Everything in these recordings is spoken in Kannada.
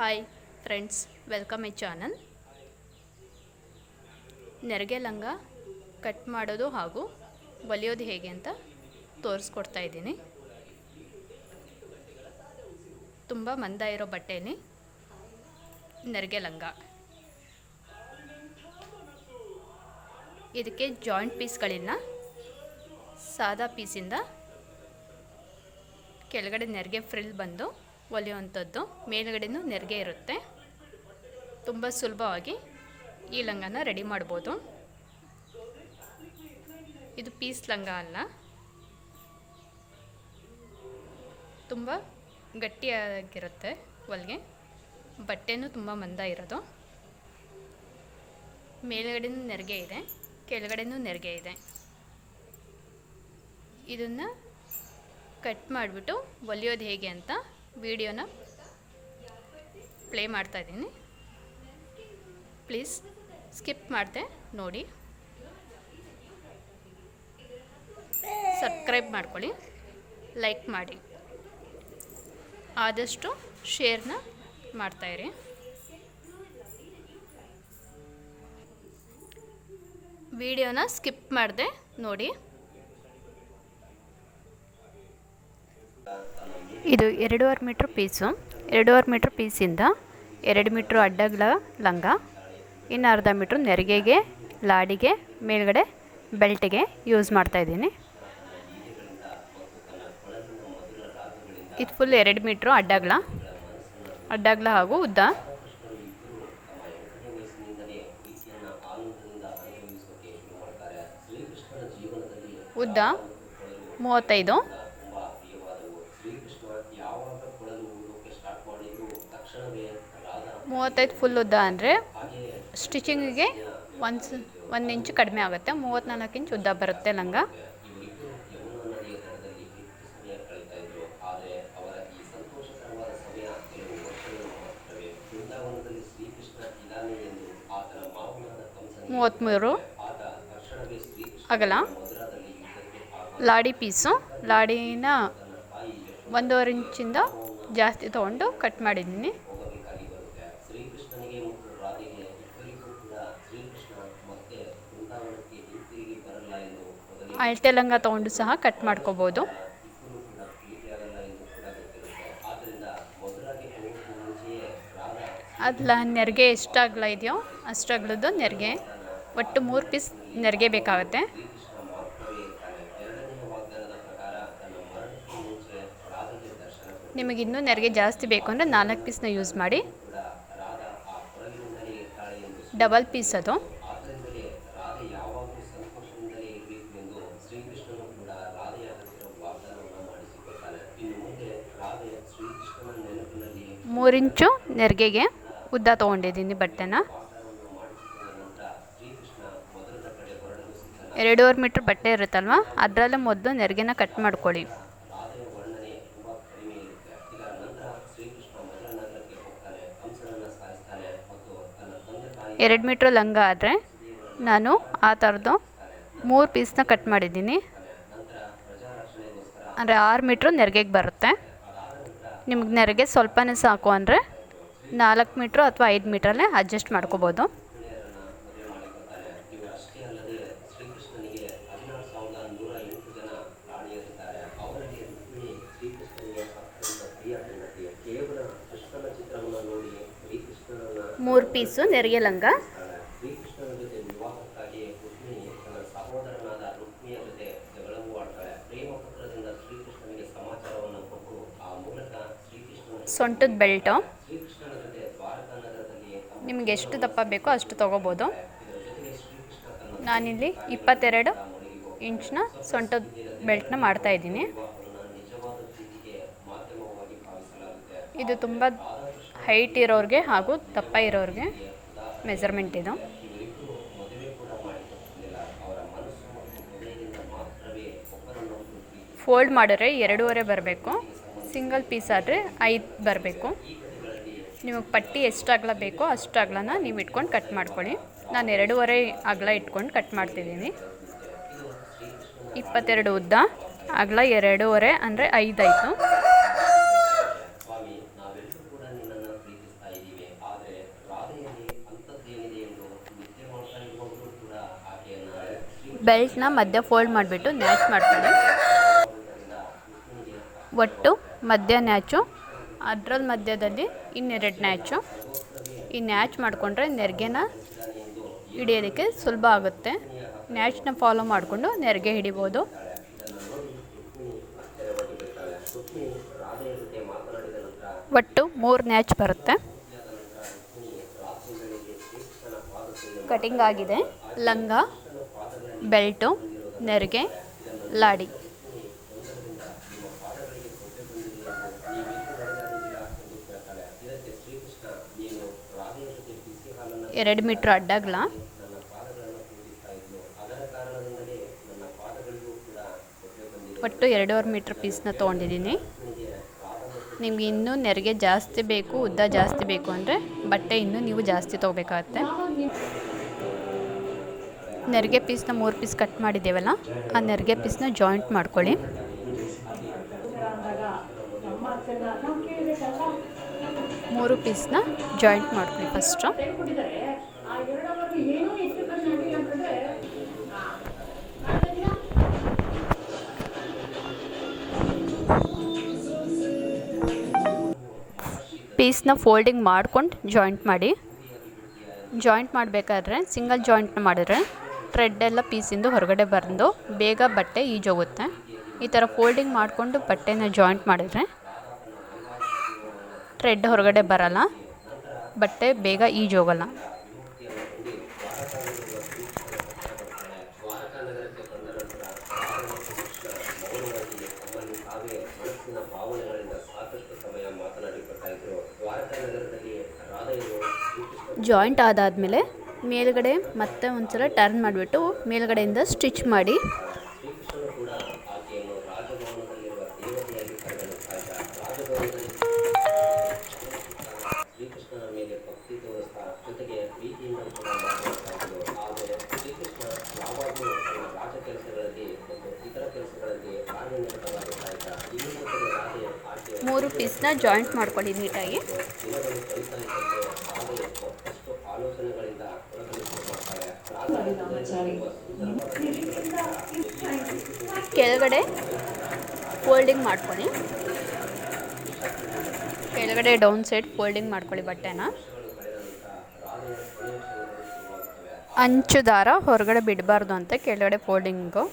Hi friends, welcome my channel. ನೆರಿಗೆ ಲಂಗ ಕಟ್ ಮಾಡೋದು ಹಾಗೂ ಹೊಲಿಯೋದು ಹೇಗೆ ಅಂತ ತೋರಿಸ್ಕೊಡ್ತಾ ಇದ್ದೀನಿ. ತುಂಬ ಮಂದ ಇರೋ ಬಟ್ಟೆಯಲ್ಲಿ ನೆರಿಗೆ ಲಂಗ. ಇದಕ್ಕೆ ಜಾಯಿಂಟ್ ಪೀಸ್ಗಳಿಲ್ಲ. ಸಾದಾ ಪೀಸಿಂದ ಕೆಳಗಡೆ ನೆರಿಗೆ ಫ್ರಿಲ್ ಬಂದು ಹೊಲಿಯುವಂಥದ್ದು. ಮೇಲ್ಗಡೆನೂ ನೆರಿಗೆ ಇರುತ್ತೆ. ತುಂಬ ಸುಲಭವಾಗಿ ಈ ಲಂಗನ ರೆಡಿ ಮಾಡ್ಬೋದು. ಇದು ಪೀಸ್ ಲಂಗ ಅಲ್ಲ, ತುಂಬ ಗಟ್ಟಿಯಾಗಿರುತ್ತೆ ಹೊಲಿಗೆ. ಬಟ್ಟೆನೂ ತುಂಬ ಮಂದ ಇರೋದು. ಮೇಲ್ಗಡೆನೂ ನೆರಿಗೆ ಇದೆ, ಕೆಳಗಡೆನೂ ನೆರಿಗೆ ಇದೆ. ಇದನ್ನು ಕಟ್ ಮಾಡಿಬಿಟ್ಟು ಹೊಲಿಯೋದು ಹೇಗೆ ಅಂತ ವಿಡಿಯೋನ ಪ್ಲೇ ಮಾಡ್ತಾ ಇದ್ದೀನಿ. ಪ್ಲೀಸ್ ಸ್ಕಿಪ್ ಮಾಡದೆ ನೋಡಿ. ಸಬ್ಸ್ಕ್ರೈಬ್ ಮಾಡ್ಕೊಳ್ಳಿ, ಲೈಕ್ ಮಾಡಿ, ಆದಷ್ಟು ಶೇರ್ನ ಮಾಡ್ತಾಯಿರಿ. ವಿಡಿಯೋನ ಸ್ಕಿಪ್ ಮಾಡದೆ ನೋಡಿ. ಇದು 2.5 ಮೀಟ್ರ್ ಪೀಸು. 2.5 ಮೀಟ್ರ್ ಪೀಸಿಂದ 2 ಮೀಟ್ರ್ ಅಡ್ಡಗಳ ಲಂಗ, ಇನ್ನು ಅರ್ಧ ಮೀಟ್ರ್ ನೆರಿಗೆಗೆ, ಲಾಡಿಗೆ, ಮೇಲ್ಗಡೆ ಬೆಲ್ಟಿಗೆ ಯೂಸ್ ಮಾಡ್ತಾಯಿದ್ದೀನಿ. ಇದು ಫುಲ್ 2 ಮೀಟ್ರು ಅಡ್ಡಗಳ ಹಾಗೂ ಉದ್ದ. ಉದ್ದ 35. 35 ಫುಲ್ ಉದ್ದ ಅಂದರೆ ಸ್ಟಿಚಿಂಗಿಗೆ 1 ಇಂಚು ಕಡಿಮೆ ಆಗುತ್ತೆ. 34 ಇಂಚ್ ಉದ್ದ ಬರುತ್ತೆ ಲಂಗ. ಮೂವತ್ತ್ಮೂರು ಅಗಲ. ಲಾಡಿ ಪೀಸು. ಲಾಡಿನ 1.5 ಇಂಚಿಂದ ಜಾಸ್ತಿ ತೊಗೊಂಡು ಕಟ್ ಮಾಡಿದ್ದೀನಿ. ಅಳತೆ ಲಂಗ ತೊಗೊಂಡು ಸಹ ಕಟ್ ಮಾಡ್ಕೋಬೋದು. ಅಲ್ಲ, ನೆರಿಗೆ ಎಷ್ಟು ಅಗಲ ಇದೆಯೋ ಅಷ್ಟು ಅಗಲದ್ದು ನೆರಿಗೆ. ಒಟ್ಟು 3 ಪೀಸ್ ನೆರಿಗೆ ಬೇಕಾಗುತ್ತೆ. ನಿಮಗೆ ಇನ್ನೂ ನೆರಿಗೆ ಜಾಸ್ತಿ ಬೇಕು ಅಂದರೆ 4 ಪೀಸ್ನ ಯೂಸ್ ಮಾಡಿ. ಡಬಲ್ ಪೀಸ್ ಅದು. ಮೂರು ಇಂಚು ನೆರಿಗೆಗೆ ಉದ್ದ ತೊಗೊಂಡಿದ್ದೀನಿ ಬಟ್ಟೆನ. 2.5 ಮೀಟ್ರ್ ಬಟ್ಟೆ ಇರುತ್ತಲ್ವ, ಅದರಲ್ಲೇ ಮೊದಲು ನೆರಿಗೆನ ಕಟ್ ಮಾಡ್ಕೊಳ್ಳಿ. 2 ಮೀಟ್ರ್ ಲಂಗ ಆದರೆ ನಾನು ಆ ಥರದ್ದು 3 ಪೀಸ್ನ ಕಟ್ ಮಾಡಿದ್ದೀನಿ. ಅಂದರೆ 6 ಮೀಟ್ರ್ ನೆರಿಗೆಗೆ ಬರುತ್ತೆ. ನಿಮ್ಗೆ ನೆರಿಗೆ ಸ್ವಲ್ಪನೇ ಸಾಕು ಅಂದರೆ 4 ಮೀಟ್ರು ಅಥವಾ 5 ಮೀಟ್ರಲ್ಲೇ ಅಡ್ಜಸ್ಟ್ ಮಾಡ್ಕೋಬೋದು. ಮೂರು ಪೀಸು ನೆರಿಗೆ ಲಂಗ. ಸೊಂಟದ ಬೆಲ್ಟು ನಿಮಗೆ ಎಷ್ಟು ದಪ್ಪ ಬೇಕೋ ಅಷ್ಟು ತೊಗೋಬೋದು. ನಾನಿಲ್ಲಿ 22 ಇಂಚ್ನ ಸೊಂಟದ ಬೆಲ್ಟ್ನ ಮಾಡ್ತಾಯಿದ್ದೀನಿ. ಇದು ತುಂಬ ಹೈಟ್ ಇರೋರಿಗೆ ಹಾಗೂ ದಪ್ಪ ಇರೋರಿಗೆ ಮೆಜರ್ಮೆಂಟ್ ಇದು. ಫೋಲ್ಡ್ ಮಾಡಿದ್ರೆ 2.5 ಬರಬೇಕು. ಸಿಂಗಲ್ ಪೀಸ್ ಆದರೆ 5 ಬರಬೇಕು. ನಿಮಗೆ ಪಟ್ಟಿ ಎಷ್ಟು ಅಗಲ ಬೇಕೋ ಅಷ್ಟು ಅಗಲನ ನೀವು ಇಟ್ಕೊಂಡು ಕಟ್ ಮಾಡ್ಕೊಳ್ಳಿ. ನಾನು 2.5 ಅಗಲ ಇಟ್ಕೊಂಡು ಕಟ್ ಮಾಡ್ತಿದ್ದೀನಿ. 22 ಉದ್ದ, ಅಗಲ 2.5 ಅಂದರೆ 5 ಆಯಿತು. ಬೆಲ್ಟ್ನ ಮಧ್ಯ ಫೋಲ್ಡ್ ಮಾಡಿಬಿಟ್ಟು ನ್ಯಾಚ್ ಮಾಡ್ಕೊಳ್ಳಿ. ಒಟ್ಟು ಮಧ್ಯ ನ್ಯಾಚು, ಅದರಲ್ಲಿ ಮಧ್ಯದಲ್ಲಿ ಇನ್ನೆರಡು ನ್ಯಾಚು. ಈ ನ್ಯಾಚ್ ಮಾಡಿಕೊಂಡ್ರೆ ನೆರಿಗೆನ ಹಿಡಿಯೋದಕ್ಕೆ ಸುಲಭ ಆಗುತ್ತೆ. ನ್ಯಾಚ್ನ ಫಾಲೋ ಮಾಡಿಕೊಂಡು ನೆರಿಗೆ ಹಿಡಿಬೋದು. ಒಟ್ಟು 3 ನ್ಯಾಚ್ ಬರುತ್ತೆ. ಕಟಿಂಗ್ ಆಗಿದೆ. ಲಂಗ, ಬೆಲ್ಟು, ನೆರಿಗೆ, ಲಾಡಿ. ಎರಡು ಮೀಟ್ರ್ ಅಡ್ಡಗಲ, ಒಟ್ಟು 2.5 ಮೀಟ್ರ್ ಪೀಸ್ನ ತೊಗೊಂಡಿದ್ದೀನಿ. ನಿಮ್ಗೆ ಇನ್ನೂ ನೆರಿಗೆ ಜಾಸ್ತಿ ಬೇಕು, ಉದ್ದ ಜಾಸ್ತಿ ಬೇಕು ಅಂದರೆ ಬಟ್ಟೆ ಇನ್ನೂ ನೀವು ಜಾಸ್ತಿ ತೊಗೋಬೇಕಾಗತ್ತೆ. ನೆರಿಗೆ ಪೀಸ್ನ 3 ಪೀಸ್ ಕಟ್ ಮಾಡಿದ್ದೇವಲ್ಲ, ಆ ನೆರಿಗೆ ಪೀಸ್ನ ಜಾಯಿಂಟ್ ಮಾಡ್ಕೊಳ್ಳಿ. ಮೂರು ಪೀಸ್ನ ಜಾಯಿಂಟ್ ಮಾಡ್ಕೊಳ್ಳಿ ಫಸ್ಟು. ಪೀಸ್ನ ಫೋಲ್ಡಿಂಗ್ ಮಾಡ್ಕೊಂಡು ಜಾಯಿಂಟ್ ಮಾಡಿ. ಜಾಯಿಂಟ್ ಮಾಡಬೇಕಾದ್ರೆ ಸಿಂಗಲ್ ಜಾಯಿಂಟ್ನ ಮಾಡಿದ್ರೆ ಥ್ರೆಡ್ ಎಲ್ಲ ಪೀಸಿಂದು ಹೊರಗಡೆ ಬಂದು ಬೇಗ ಬಟ್ಟೆ ಈಜೋಗುತ್ತೆ. ಈ ಥರ ಫೋಲ್ಡಿಂಗ್ ಮಾಡಿಕೊಂಡು ಬಟ್ಟೆನ ಜಾಯಿಂಟ್ ಮಾಡಿದರೆ ಥ್ರೆಡ್ ಹೊರಗಡೆ ಬರಲ್ಲ, ಬಟ್ಟೆ ಬೇಗ ಈಜೋಗಲ್ಲ. ಜಾಯಿಂಟ್ ಆದಾದಮೇಲೆ ಮೇಲ್ಗಡೆ ಮತ್ತೆ ಒಂದ್ಸಲ ಟರ್ನ್ ಮಾಡಿಬಿಟ್ಟು ಮೇಲ್ಗಡೆಯಿಂದ ಸ್ಟಿಚ್ ಮಾಡಿ. ಮೂರು ಪೀಸ್ನ ಜಾಯಿಂಟ್ ಮಾಡ್ಕೊಳ್ಳಿ ನೀಟಾಗಿ. ಕೆಳಗಡೆ ಫೋಲ್ಡಿಂಗ್ ಮಾಡ್ಕೊಳ್ಳಿ. ಕೆಳಗಡೆ ಡೌನ್ ಸೈಡ್ ಫೋಲ್ಡಿಂಗ್ ಮಾಡ್ಕೊಳ್ಳಿ ಬಟ್ಟೆನ. ಅಂಚು ದಾರ ಹೊರಗಡೆ ಬಿಡಬಾರ್ದು ಅಂತ ಕೆಳಗಡೆ ಫೋಲ್ಡಿಂಗು.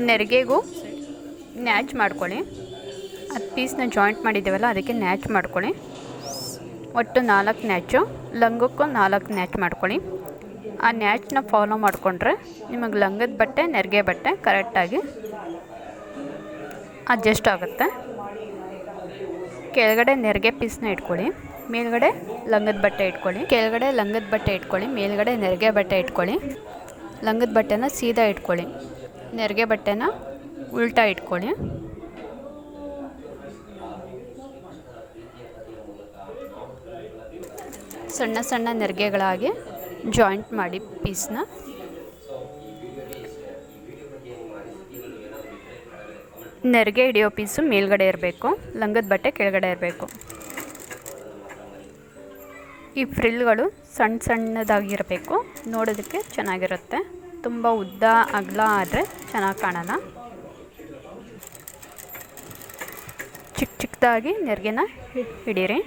ನೆರಿಗೆಗೂ ನ್ಯಾಚ್ ಮಾಡ್ಕೊಳ್ಳಿ. ಅದು ಪೀಸ್ನ ಜಾಯಿಂಟ್ ಮಾಡಿದ್ದೀವಲ್ಲ ಅದಕ್ಕೆ ನ್ಯಾಚ್ ಮಾಡ್ಕೊಳ್ಳಿ. ಒಟ್ಟು 4 ನ್ಯಾಚು. ಲಂಗಕ್ಕೂ 4 ನ್ಯಾಚ್ ಮಾಡ್ಕೊಳ್ಳಿ. ಆ ನ್ಯಾಚ್ನ ಫಾಲೋ ಮಾಡಿಕೊಂಡ್ರೆ ನಿಮಗೆ ಲಂಗದ ಬಟ್ಟೆ, ನೆರಿಗೆ ಬಟ್ಟೆ ಕರೆಕ್ಟಾಗಿ ಅಡ್ಜಸ್ಟ್ ಆಗುತ್ತೆ. ಕೆಳಗಡೆ ನೆರಿಗೆ ಪೀಸ್ನ ಇಟ್ಕೊಳ್ಳಿ, ಮೇಲ್ಗಡೆ ಲಂಗದ ಬಟ್ಟೆ ಇಟ್ಕೊಳ್ಳಿ. ಕೆಳಗಡೆ ಲಂಗದ ಬಟ್ಟೆ ಇಟ್ಕೊಳ್ಳಿ, ಮೇಲ್ಗಡೆ ನೆರಿಗೆ ಬಟ್ಟೆ ಇಟ್ಕೊಳ್ಳಿ. ಲಂಗದ ಬಟ್ಟೆನ ಸೀದಾ ಇಟ್ಕೊಳ್ಳಿ, ನೆರಿಗೆ ಬಟ್ಟೆನ ಉಲ್ಟಾ ಇಟ್ಕೊಳ್ಳಿ. ಸಣ್ಣ ಸಣ್ಣ ನೆರಿಗೆಗಳಾಗಿ ಜಾಯಿಂಟ್ ಮಾಡಿ ಪೀಸ್ನ. ನೆರಿಗೆ ಹಿಡಿಯೋ ಪೀಸು ಮೇಲ್ಗಡೆ ಇರಬೇಕು, ಲಂಗದ ಬಟ್ಟೆ ಕೆಳಗಡೆ ಇರಬೇಕು. ಈ ಫ್ರಿಲ್ಗಳು ಸಣ್ಣ ಸಣ್ಣದಾಗಿರಬೇಕು, ನೋಡೋದಕ್ಕೆ ಚೆನ್ನಾಗಿರುತ್ತೆ. ತುಂಬ ಉದ್ದ ಅಗಲ ಆದರೆ ಚೆನ್ನಾಗಿ ಕಾಣೋಣ. ಚಿಕ್ಕ ಚಿಕ್ಕದಾಗಿ ನೆರಿಗೆನ ಹಿಡೀರಿ.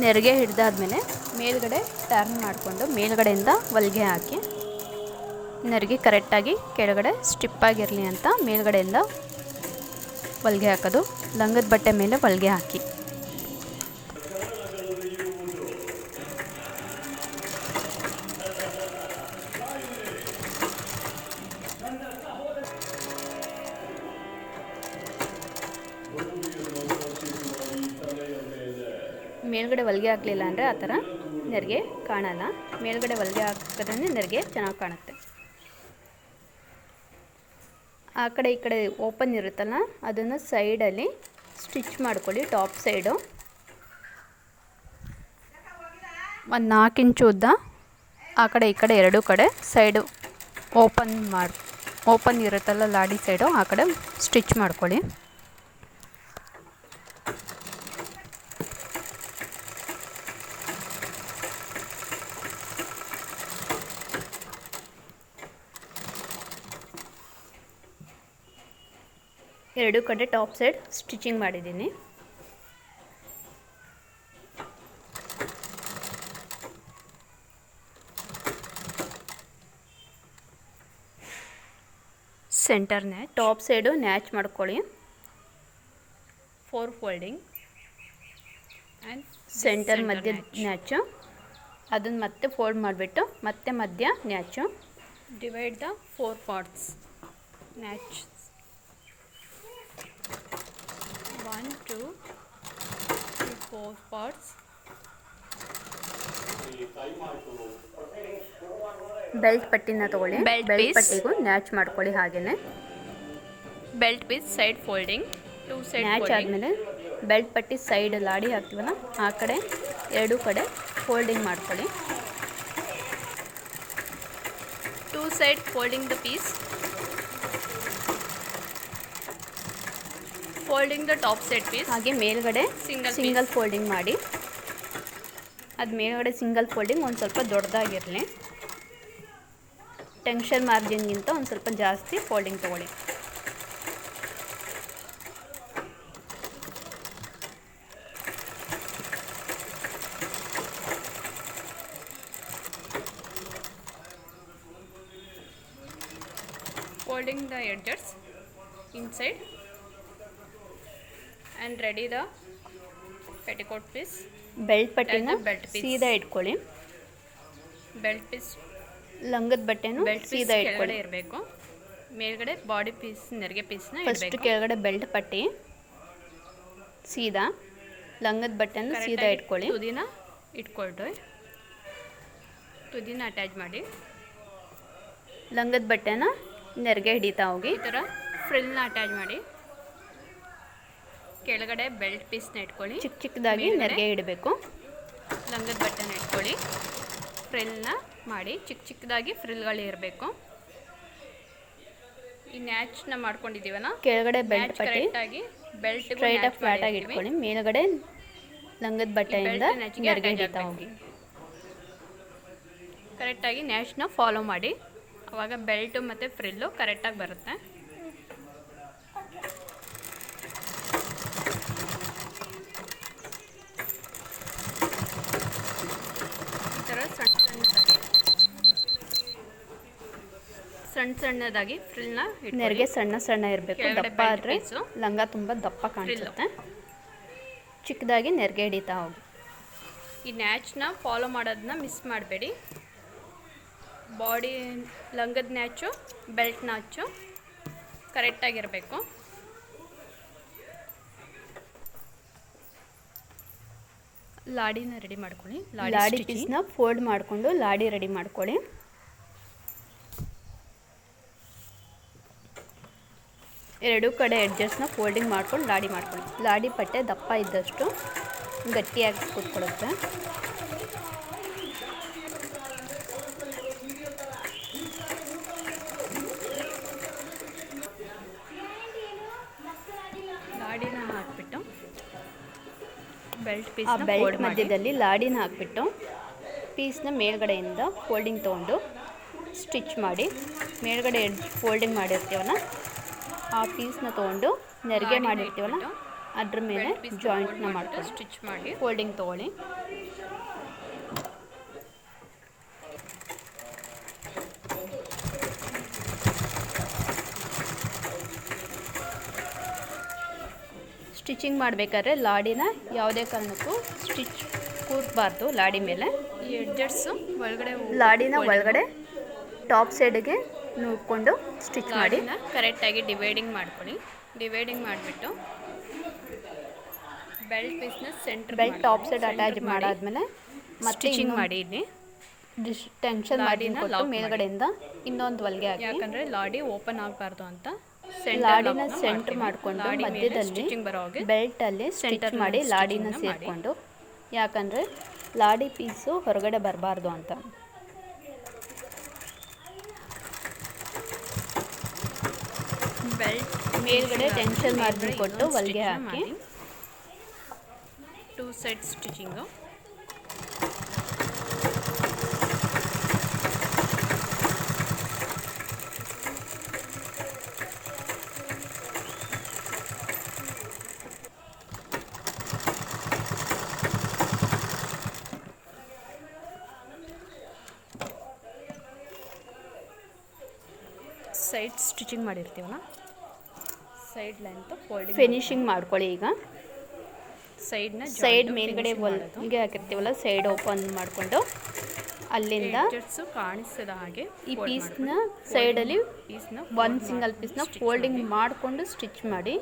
ನೆರಿಗೆ ಹಿಡಿದಾದ್ಮೇಲೆ ಮೇಲ್ಗಡೆ ಟರ್ನ್ ಮಾಡಿಕೊಂಡು ಮೇಲ್ಗಡೆಯಿಂದ ಹೊಲಿಗೆ ಹಾಕಿ. ನೆರಿಗೆ ಕರೆಕ್ಟಾಗಿ ಕೆಳಗಡೆ ಸ್ಟಿಪ್ಪಾಗಿರಲಿ ಅಂತ ಮೇಲ್ಗಡೆಯಿಂದ ಹೊಲಿಗೆ ಹಾಕೋದು. ಲಂಗದ ಬಟ್ಟೆ ಮೇಲೆ ಹೊಲಿಗೆ ಹಾಕಿ. ಮೇಲ್ಗಡೆ ಹೊಲಿಗೆ ಹಾಕಲಿಲ್ಲ ಅಂದರೆ ಆ ಥರ ನೆರಿಗೆ ಕಾಣಲ್ಲ. ಮೇಲ್ಗಡೆ ಹೊಲಿಗೆ ಹಾಕಿದ್ರೆ ನೆರಿಗೆ ಚೆನ್ನಾಗಿ ಕಾಣುತ್ತೆ. ಆ ಕಡೆ ಈ ಕಡೆ ಓಪನ್ ಇರುತ್ತಲ್ಲ ಅದನ್ನು ಸೈಡಲ್ಲಿ ಸ್ಟಿಚ್ ಮಾಡ್ಕೊಳ್ಳಿ. ಟಾಪ್ ಸೈಡು ಒಂದು 4 ಇಂಚು ಉದ್ದ ಆ ಕಡೆ ಈ ಕಡೆ ಎರಡೂ ಕಡೆ ಸೈಡು ಓಪನ್ ಇರುತ್ತಲ್ಲ ಲಾಡಿ ಸೈಡು ಆ ಕಡೆ ಸ್ಟಿಚ್ ಮಾಡ್ಕೊಳ್ಳಿ. ಎರಡೂ ಕಡೆ ಟಾಪ್ ಸೈಡ್ ಸ್ಟಿಚಿಂಗ್ ಮಾಡಿದ್ದೀನಿ. ಸೆಂಟರ್ ನ್ಯಾಚ್, ಟಾಪ್ ಸೈಡು ನ್ಯಾಚ್ ಮಾಡ್ಕೊಳ್ಳಿ. 4 ಫೋಲ್ಡಿಂಗ್ ಆ್ಯಂಡ್ ಸೆಂಟರ್ ಮಧ್ಯ ನ್ಯಾಚು. ಅದನ್ನು ಮತ್ತೆ ಫೋಲ್ಡ್ ಮಾಡಿಬಿಟ್ಟು ಮತ್ತೆ ಮಧ್ಯ notch. Divide the 4 parts. Notch 1 2 3 4 parts. Belt ಪಟ್ಟಿನ ತಗೊಳ್ಳಿ. ಬೆಲ್ಟ್ ಪಟ್ಟಿಗೂ ನ್ಯಾಚ್ ಮಾಡ್ಕೊಳ್ಳಿ. ಹಾಗೆಯೇ belt piece side folding, 2 side notch ಆದಮೇಲೆ ಬೆಲ್ಟ್ ಪಟ್ಟಿ ಸೈಡ್ ಲಾಡಿ ಹಾಕ್ತೀವಲ್ಲ ಆ ಕಡೆ ಎರಡೂ ಕಡೆ ಫೋಲ್ಡಿಂಗ್ ಮಾಡ್ಕೊಳ್ಳಿ. 2 side folding the piece. Folding the top side piece. ಹಾಗೆ ಮೇಲ್ಗಡೆ ಸಿಂಗಲ್ ಫೋಲ್ಡಿಂಗ್ ಮಾಡಿ. ಅದು ಮೇಲ್ಗಡೆ ಸಿಂಗಲ್ ಫೋಲ್ಡಿಂಗ್ ಒಂದು ಸ್ವಲ್ಪ ದೊಡ್ಡದಾಗಿರಲಿ. ಟೆನ್ಷನ್ ಮಾರ್ಜಿನ್ಗಿಂತ ಒಂದು ಸ್ವಲ್ಪ ಜಾಸ್ತಿ ಫೋಲ್ಡಿಂಗ್ ತೊಗೊಳ್ಳಿ. Folding the edges inside and ready the petticoat piece. Belt ಪಟ್ಟಿನ ಸೀದಾ ಇಟ್ಕೊಳ್ಳಿ. ಬೆಲ್ಟ್ ಪೀಸ್ ಲಂಗದ ಬಟ್ಟೆನೂ ಸೀದಾ ಇಟ್ಕೊಳ್ಳಿ ಇರಬೇಕು. ಮೇಲ್ಗಡೆ ಬಾಡಿ ಪೀಸ್ ನೆರಿಗೆ ಪೀಸ್ನ ಫಸ್ಟ್ ಕೆಳಗಡೆ ಬೆಲ್ಟ್ ಪಟ್ಟಿ ಸೀದಾ, ಲಂಗದ ಬಟ್ಟೆನೂ ಸೀದಾ ಇಟ್ಕೊಳ್ಳಿ. ತುದಿನ ಇಟ್ಕೊಳ್ರಿ. ತುದಿನ ಅಟ್ಯಾಚ್ ಮಾಡಿ ಲಂಗದ ಬಟ್ಟೆನ ನೆರಿಗೆ ಹಿಡಿತಾ ಹೋಗಿ. ಈ ಥರ ಫ್ರಿಲ್ನ ಅಟ್ಯಾಚ್ ಮಾಡಿ ಕೆಳಗಡೆ ಬೆಲ್ಟ್ ಪೀಸ್ನ ಇಟ್ಕೊಳ್ಳಿ. ಚಿಕ್ಕದಾಗಿ ನೆರಿಗೆ ಇಡಬೇಕು. ಲಂಗದ ಬಟ್ಟೆನ ಇಟ್ಕೊಳ್ಳಿ. ಫ್ರಿಲ್ನ ಮಾಡಿ ಚಿಕ್ಕದಾಗಿ ಫ್ರಿಲ್ಗಳು ಇರಬೇಕು. ಈ ನ್ಯಾಚ್ನ ಮಾಡ್ಕೊಂಡಿದ್ದೀವಲ್ಲ ಕೆಳಗಡೆ ಬೆಲ್ಟ್ ಪಟ್ಟಿ ಬೆಲ್ಟ್ ಸ್ಟ್ರೈಟಾಗಿ ಫ್ಲಾಟಾಗಿ ಇಟ್ಕೊಳ್ಳಿ. ಮೇಲ್ಗಡೆ ಲಂಗದ ಬಟ್ಟೆಯಿಂದ ನೆರಿಗೆ ಹಿಡಿತಾ ಹೋಗಿ. ಕರೆಕ್ಟಾಗಿ ನ್ಯಾಚ್ನ ಫಾಲೋ ಮಾಡಿ. ಆವಾಗ ಬೆಲ್ಟು ಮತ್ತು ಫ್ರಿಲ್ಲು ಕರೆಕ್ಟಾಗಿ ಬರುತ್ತೆ. ಈ ಥರ ಸಣ್ಣದಾಗಿ ಫ್ರಿಲ್ನ ನೆರಿಗೆ ಸಣ್ಣ ಇರಬೇಕು. ದಪ್ಪ ಆದರೆ ಲಂಗ ತುಂಬ ದಪ್ಪ ಕಾಣಿಸುತ್ತೆ. ಚಿಕ್ಕದಾಗಿ ನೆರಿಗೆ ಹಿಡಿತಾ ಹೋಗಿ. ಈ ನ್ಯಾಚ್ನ ಫಾಲೋ ಮಾಡೋದನ್ನ ಮಿಸ್ ಮಾಡಬೇಡಿ. ಬಾಡಿ ಲಂಗದ ನ್ಯಾಚು ಬೆಲ್ಟ್ ನ್ಯಾಚು ಕರೆಕ್ಟಾಗಿರಬೇಕು. ಲಾಡಿನ ರೆಡಿ ಮಾಡ್ಕೊಳ್ಳಿ. ಲಾಡಿ ಪೀಸ್ನ ಫೋಲ್ಡ್ ಮಾಡಿಕೊಂಡು ಲಾಡಿ ರೆಡಿ ಮಾಡ್ಕೊಳ್ಳಿ. ಎರಡೂ ಕಡೆ ಎಡ್ಜಸ್ನ ಫೋಲ್ಡಿಂಗ್ ಮಾಡ್ಕೊಂಡು ಲಾಡಿ ಮಾಡ್ಕೊಳ್ಳಿ. ಲಾಡಿ ಪಟ್ಟೆ ದಪ್ಪ ಇದ್ದಷ್ಟು ಗಟ್ಟಿಯಾಗಿ ಕೂತ್ಕೊಳ್ಳುತ್ತೆ. ಲಾಡಿನ ಹಾಕ್ಬಿಟ್ಟು ಬೆಲ್ಟ್ ಪೀಸ್ ಬೆಲ್ಟ್ ಮಧ್ಯದಲ್ಲಿ ಲಾಡಿನ ಹಾಕ್ಬಿಟ್ಟು ಪೀಸ್ನ ಮೇಲ್ಗಡೆಯಿಂದ ಫೋಲ್ಡಿಂಗ್ ತೊಗೊಂಡು ಸ್ಟಿಚ್ ಮಾಡಿ. ಮೇಲ್ಗಡೆ ಫೋಲ್ಡಿಂಗ್ ಮಾಡಿರ್ತೀವಲ್ಲ ಆ ಪೀಸ್ನ ತೊಗೊಂಡು ನೆರಿಗೆ ಮಾಡಿರ್ತೀವಲ್ಲ ಅದ್ರ ಮೇಲೆ ಜಾಯಿಂಟ್ನ ಮಾಡ್ಕೊಂಡು ಸ್ಟಿಚ್ ಮಾಡಿ ಫೋಲ್ಡಿಂಗ್ ತೊಗೊಳ್ಳಿ. ಸ್ಟಿಚಿಂಗ್ ಮಾಡಬೇಕಾದ್ರೆ ಲಾಡಿನ ಯಾವುದೇ ಕಾರಣಕ್ಕೂ ಸ್ಟಿಚ್ ಕೂರ್ಬಾರ್ದು. ಲಾಡಿ ಮೇಲೆ ಈ ಎಡ್ಜಸ್ಸು ಒಳಗಡೆ ಲಾಡಿನ ಒಳಗಡೆ ಟಾಪ್ ಸೈಡಿಗೆ ನೋಡ್ಕೊಂಡು ಸ್ಟಿಚ್ ಮಾಡಿ ಕರೆಕ್ಟಾಗಿ ಡಿವೈಡಿಂಗ್ ಮಾಡ್ಕೊಳ್ಳಿ. ಡಿವೈಡಿಂಗ್ ಮಾಡಿಬಿಟ್ಟು ಬೆಲ್ಟ್ ಪೀಸ್ನ centre belt top side attach ಮಾಡಾದ್ಮೇಲೆ ಮತ್ತೆ ಸ್ಟಿಚಿಂಗ್ ಮಾಡಿ ಇಲ್ಲಿ ಟೆನ್ಷನ್ ಮಾರ್ಜಿನ್ ಕೊಟ್ಟು ಮೇಲ್ಗಡೆಯಿಂದ ಇನ್ನೊಂದು ಹೊಲಿಗೆ ಹಾಕಿ, ಯಾಕಂದರೆ ಲಾಡಿ ಓಪನ್ ಆಗಬಾರ್ದು ಅಂತ ಲಾಡಿನ ಸೆಂಟರ್ ಮಾಡಿಕೊಂಡು ಮಧ್ಯದಲ್ಲಿ ಬೆಲ್ಟಲ್ಲಿ ಸ್ಟಿಚ್ ಮಾಡಿ ಲಾಡಿನ ಸೇರಿಕೊಂಡು, ಯಾಕಂದರೆ ಲಾಡಿ ಪೀಸು ಹೊರಗಡೆ ಬರಬಾರ್ದು ಅಂತ. ಬೆಲ್ಟ್ ಮೇಲ್ಗಡೆ ಟೆನ್ಷನ್ ಮಾರ್ಜಿನ್ ಕೊಟ್ಟು ಹೊಲಿಗೆ ಹಾಕಿ 2 ಸೈಡ್ ಸ್ಟಿಚಿಂಗು. ಸೈಡ್ ಸ್ಟಿಚಿಂಗ್ ಮಾಡಿರ್ತೀವಲ್ಲ, ಸೈಡ್ ಲೆಂತ್ ಫೋಲ್ಡಿಂಗ್ ಫಿನಿಶಿಂಗ್ ಮಾಡ್ಕೊಳ್ಳಿ. ಈಗ ಸೈಡ್ ಮೇಲ್ಗಡೆ ಹೊಲಿಗೆ ಹಾಕಿರ್ತೀವಲ್ಲ, ಸೈಡ್ ಓಪನ್ ಮಾಡಿಕೊಂಡು ಅಲ್ಲಿಂದ ಕಾಣಿಸದ ಹಾಗೆ ಈ ಪೀಸ್ನ ಸೈಡಲ್ಲಿ ಒಂದು ಸಿಂಗಲ್ ಪೀಸ್ನ ಫೋಲ್ಡಿಂಗ್ ಮಾಡಿಕೊಂಡು ಸ್ಟಿಚ್ ಮಾಡಿ.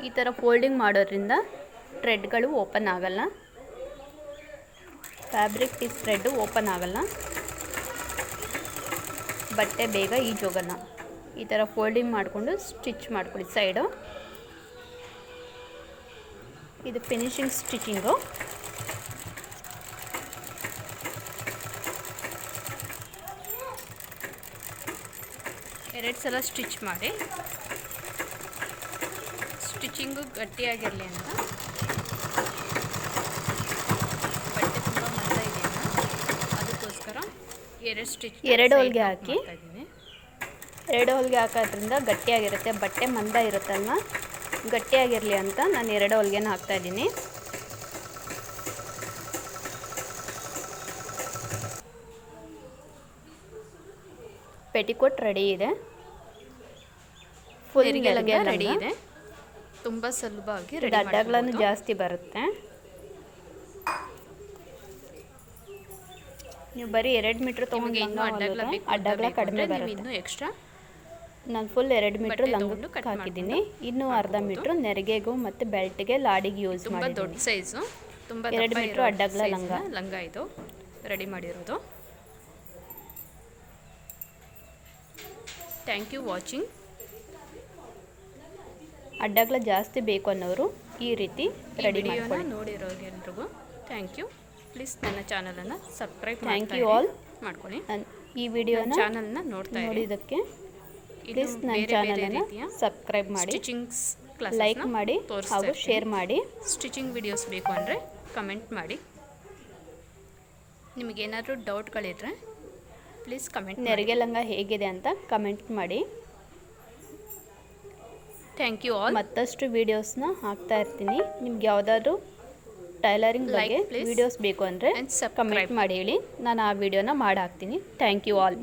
ಈ ಥರ ಫೋಲ್ಡಿಂಗ್ ಮಾಡೋದ್ರಿಂದ ಥ್ರೆಡ್ಗಳು ಓಪನ್ ಆಗಲ್ಲ, ಫ್ಯಾಬ್ರಿಕ್ ಪೀಸ್ ಥ್ರೆಡ್ಡು ಓಪನ್ ಆಗಲ್ಲ, ಬಟ್ಟೆ ಬೇಗ ಈಜೋಗಲ್ಲ. ಈ ಥರ ಫೋಲ್ಡಿಂಗ್ ಮಾಡಿಕೊಂಡು ಸ್ಟಿಚ್ ಮಾಡ್ಕೊಳ್ಳಿ ಸೈಡು. ಇದು ಫಿನಿಶಿಂಗ್ ಸ್ಟಿಚಿಂಗು. ಎರಡು ಸಲ ಸ್ಟಿಚ್ ಮಾಡಿ. ಸ್ಟಿಚಿಂಗು ಗಟ್ಟಿಯಾಗಿರಲಿ ಅಂತ, ಬಟ್ಟೆ ತುಂಬ ಮಂದ ಇದೆಯಲ್ಲ ಅದಕ್ಕೋಸ್ಕರ ಎರಡು ಹೊಲಿಗೆ ಹಾಕಿ. ಎರಡು ಹೊಲಿಗೆ ಹಾಕೋದ್ರಿಂದ ಗಟ್ಟಿಯಾಗಿರುತ್ತೆ, ಬಟ್ಟೆ ಮಂದ ಇರುತ್ತಲ್ವ, ಗಟ್ಟಿಯಾಗಿರಲಿ ಅಂತ ನಾನು 2 ಹೊಲಿಗೆನ ಹಾಕ್ತಾಯಿದ್ದೀನಿ. ಪೆಟಿಕೋಟ್ ರೆಡಿ ಇದೆ, ಫುಲ್ ರೆಡಿ ಇದೆ. ತುಂಬ ಸುಲಭವಾಗಿ ಅಡ್ಡಗಳನ್ನು ಜಾಸ್ತಿ ಬರುತ್ತೆ. ನೀವು ಬರೀ 2 ಮೀಟ್ರ್ ತೊಗೊಂಡು ಅಡ್ಡಗಳ ಕಡಿಮೆ ಬರುತ್ತೆ. ಇನ್ನೂ ಎಕ್ಸ್ಟ್ರಾ ನಾನು ಫುಲ್ 2 ಮೀಟ್ರ್ ಲಂಗಕ್ಕೆ ಹಾಕಿದ್ದೀನಿ. ಇನ್ನೂ ಅರ್ಧ ಮೀಟ್ರ್ ನೆರಿಗೆಗೂ ಮತ್ತು ಬೆಲ್ಟ್ಗೆ ಲಾಡಿಗೆ ಯೂಸ್ ಮಾಡಿ. ದೊಡ್ಡ ಸೈಜು, ತುಂಬ 2 ಮೀಟ್ರ್ ಅಡ್ಡಗಳ ಲಂಗ ಇದು ರೆಡಿ ಮಾಡಿರೋದು. Thank you watching. ಅಡ್ಡಗಳ ಜಾಸ್ತಿ ಬೇಕು ಅನ್ನೋರು ಈ ರೀತಿ ರೆಡಿ ಮಾಡ್ಕೊಳ್ಳಿ. ನೋಡಿರೋರಿಗೆಲ್ರಿಗೂ ಥ್ಯಾಂಕ್ ಯು. ಪ್ಲೀಸ್ ನನ್ನ ಚಾನಲನ್ನು ಸಬ್ಸ್ಕ್ರೈಬ್ ಥ್ಯಾಂಕ್ ಯು ಆಲ್ ಮಾಡ್ಕೊಳ್ಳಿ. ಈ ವಿಡಿಯೋನ ಚಾನಲ್ನ ನೋಡಿದ್ದಕ್ಕೆ ಪ್ಲೀಸ್ ನನ್ನ ಚಾನಲನ್ನು ಸಬ್ಸ್ಕ್ರೈಬ್ ಮಾಡಿ, ಸ್ಟಿಚಿಂಗ್ಸ್ ಲೈಕ್ ಮಾಡಿ ಹಾಗೂ ಶೇರ್ ಮಾಡಿ. ಸ್ಟಿಚಿಂಗ್ ವಿಡಿಯೋಸ್ ಬೇಕು ಅಂದರೆ ಕಮೆಂಟ್ ಮಾಡಿ. ನಿಮಗೇನಾದರೂ ಡೌಟ್ಗಳಿದ್ರೆ ಪ್ಲೀಸ್ ಕಮೆಂಟ್. ನೆರಿಗೆ ಲಂಗ ಹೇಗಿದೆ ಅಂತ ಕಮೆಂಟ್ ಮಾಡಿ. Thank you all. ಮತ್ತಷ್ಟು ವೀಡಿಯೋಸ್ನ ಹಾಕ್ತಾ ಇರ್ತೀನಿ. ನಿಮ್ಗೆ ಯಾವುದಾದ್ರೂ ಟೈಲರಿಂಗ್ ಬಗ್ಗೆ ವೀಡಿಯೋಸ್ ಬೇಕು ಅಂದರೆ ಕಮೆಂಟ್ ಮಾಡಿ ಹೇಳಿ, ನಾನು ಆ ವಿಡಿಯೋನ ಮಾಡಿ ಹಾಕ್ತೀನಿ. Thank you all.